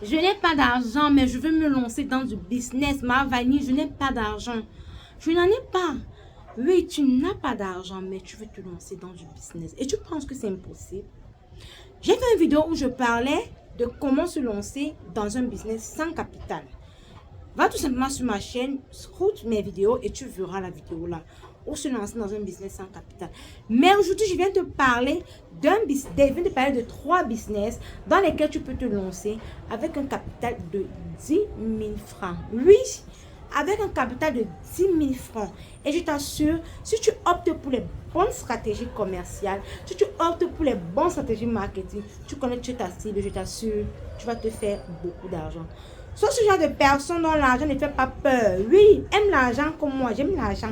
Je n'ai pas d'argent, mais je veux me lancer dans du business. Ma vanille, je n'ai pas d'argent. Je n'en ai pas. Oui, tu n'as pas d'argent, mais tu veux te lancer dans du business. Et tu penses que c'est impossible? J'ai fait une vidéo où je parlais de comment se lancer dans un business sans capital. Va tout simplement sur ma chaîne, scrute mes vidéos et tu verras la vidéo là. Ou se lancer dans un business sans capital. Mais aujourd'hui, je viens te parler de 3 business dans lesquels tu peux te lancer avec un capital de 10 000 francs. Oui, avec un capital de 10 000 francs. Et je t'assure, si tu optes pour les bonnes stratégies commerciales, si tu optes pour les bonnes stratégies marketing, tu connais ta cible, je t'assure, tu vas te faire beaucoup d'argent. Sois ce genre de personne dont l'argent ne fait pas peur. Oui, aime l'argent comme moi, j'aime l'argent.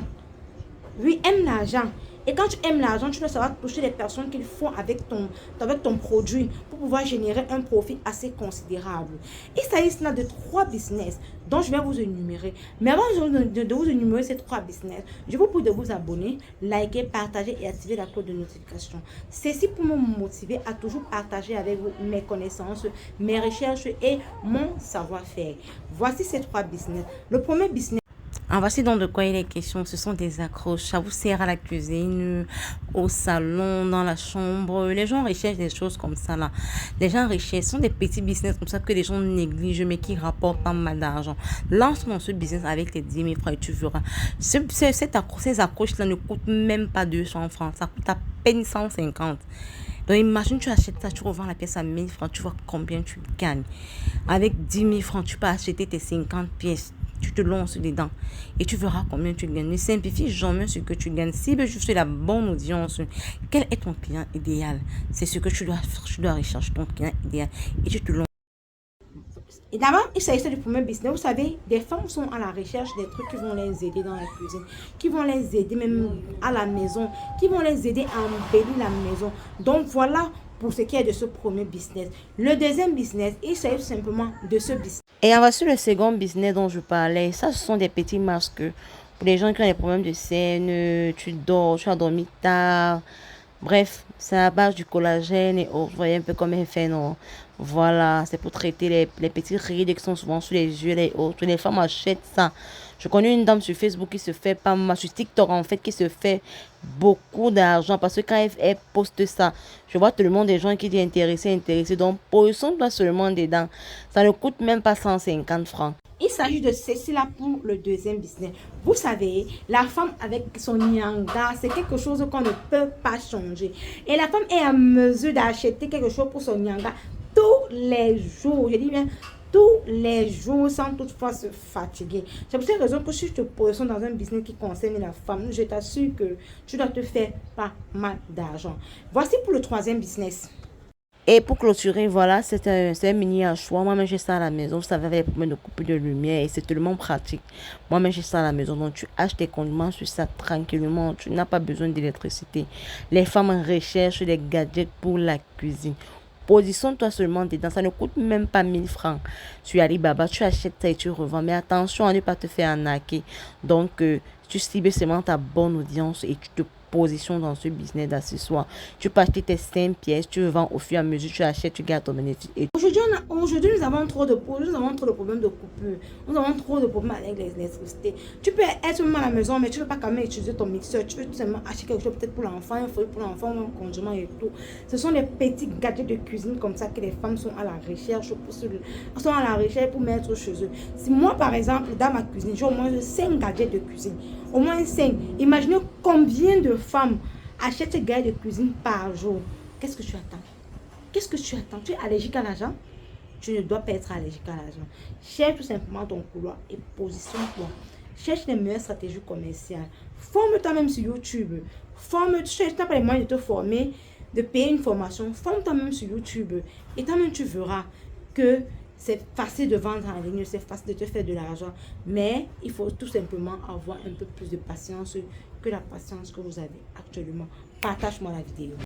Oui, aime l'argent. Et quand tu aimes l'argent, tu dois savoir toucher les personnes qu'il faut avec ton produit pour pouvoir générer un profit assez considérable. Il s'agit là de 3 business dont je vais vous énumérer. Mais avant de vous énumérer ces 3 business, je vous prie de vous abonner, liker, partager et activer la cloche de notification. Ceci pour me motiver à toujours partager avec vous mes connaissances, mes recherches et mon savoir-faire. Voici ces 3 business. Le premier business. Ah, voici donc de quoi il est question. Ce sont des accroches. Ça vous sert à la cuisine, au salon, dans la chambre. Les gens recherchent des choses comme ça là. Les gens recherchent. Ce sont des petits business comme ça que les gens négligent mais qui rapportent pas mal d'argent. Lance dans ce business avec tes 10 000 francs et tu verras. Ces accroches là ne coûtent même pas 200 francs. Ça coûte à peine 150. Donc imagine, tu achètes ça, tu revends la pièce à 1000 francs, tu vois combien tu gagnes. Avec 10 000 francs, tu peux acheter tes 50 pièces. Tu te lances dedans et tu verras combien tu gagnes. Ne simplifie jamais ce que tu gagnes. Cible juste la bonne audience. Quel est ton client idéal? C'est ce que tu dois rechercher, ton client idéal. Et tu te lances. Et d'abord, il s'agit du premier business. Vous savez, des femmes sont à la recherche des trucs qui vont les aider dans la cuisine, qui vont les aider même à la maison, qui vont les aider à embellir la maison. Donc voilà pour ce qui est de ce premier business. Le deuxième business, il s'agit simplement de ce business. Et voici le second business dont je parlais. Ça, ce sont des petits masques pour les gens qui ont des problèmes de scène. Tu dors, tu as dormi tard. Bref, c'est à base du collagène et autres. Vous voyez un peu comme un fait, non? Voilà, c'est pour traiter les petits rides qui sont souvent sur les yeux et autres. Les femmes achètent ça. Je connais une dame sur Facebook qui se fait pas mal, sur TikTok en fait, qui se fait beaucoup d'argent parce que quand elle poste ça, je vois tout le monde des gens qui disent intéressés. Donc, positionne-toi seulement dedans. Ça ne coûte même pas 150 francs. Il s'agit de ceci là pour le deuxième business. Vous savez, la femme avec son nyanga, c'est quelque chose qu'on ne peut pas changer. Et la femme est en mesure d'acheter quelque chose pour son nyanga tous les jours. Je dis bien tous les jours sans toutefois se fatiguer. C'est pour cette raison que si je te positionne dans un business qui concerne la femme, je t'assure que tu dois te faire pas mal d'argent. Voici pour le troisième business. Et pour clôturer, voilà, c'est un mini hachoir. Moi-même, j'ai ça à la maison. Vous savez, avec les problèmes de coupure de lumière et c'est tellement pratique. Moi-même, j'ai ça à la maison. Donc, tu achètes tes condiments sur ça tranquillement. Tu n'as pas besoin d'électricité. Les femmes recherchent des gadgets pour la cuisine. Positionne-toi seulement dedans. Ça ne coûte même pas 1000 francs. Sur Alibaba, tu achètes ça et tu revends. Mais attention à ne pas te faire arnaquer. Donc, tu cibles seulement ta bonne audience et tu te position dans ce business d'accessoires. Tu peux acheter tes 5 pièces, tu vends au fur et à mesure, tu achètes, tu gardes ton bénéfice. Aujourd'hui, nous avons trop de problèmes de coupure. Nous avons trop de problèmes avec l'électricité. Tu peux être même à la maison, mais tu ne veux pas quand même utiliser ton mixeur. Tu veux tout simplement acheter quelque chose peut-être pour l'enfant, un fouet pour l'enfant, un condiment et tout. Ce sont les petits gadgets de cuisine comme ça que les femmes sont à la recherche pour mettre chez eux. Si moi, par exemple, dans ma cuisine, j'ai au moins 5 gadgets de cuisine. Au moins 5. Imaginez combien de femmes achètent ces gadgets de cuisine par jour. Qu'est-ce que tu attends? Qu'est-ce que tu attends? Tu es allergique à l'argent? Tu ne dois pas être allergique à l'argent. Cherche tout simplement ton couloir et positionne-toi. Cherche les meilleures stratégies commerciales. Forme-toi même sur YouTube. Tu n'as pas les moyens de te former, de payer une formation. Forme-toi même sur YouTube. Et toi-même, tu verras que c'est facile de vendre en ligne, c'est facile de te faire de l'argent. Mais il faut tout simplement avoir un peu plus de patience que la patience que vous avez actuellement. Partage-moi la vidéo.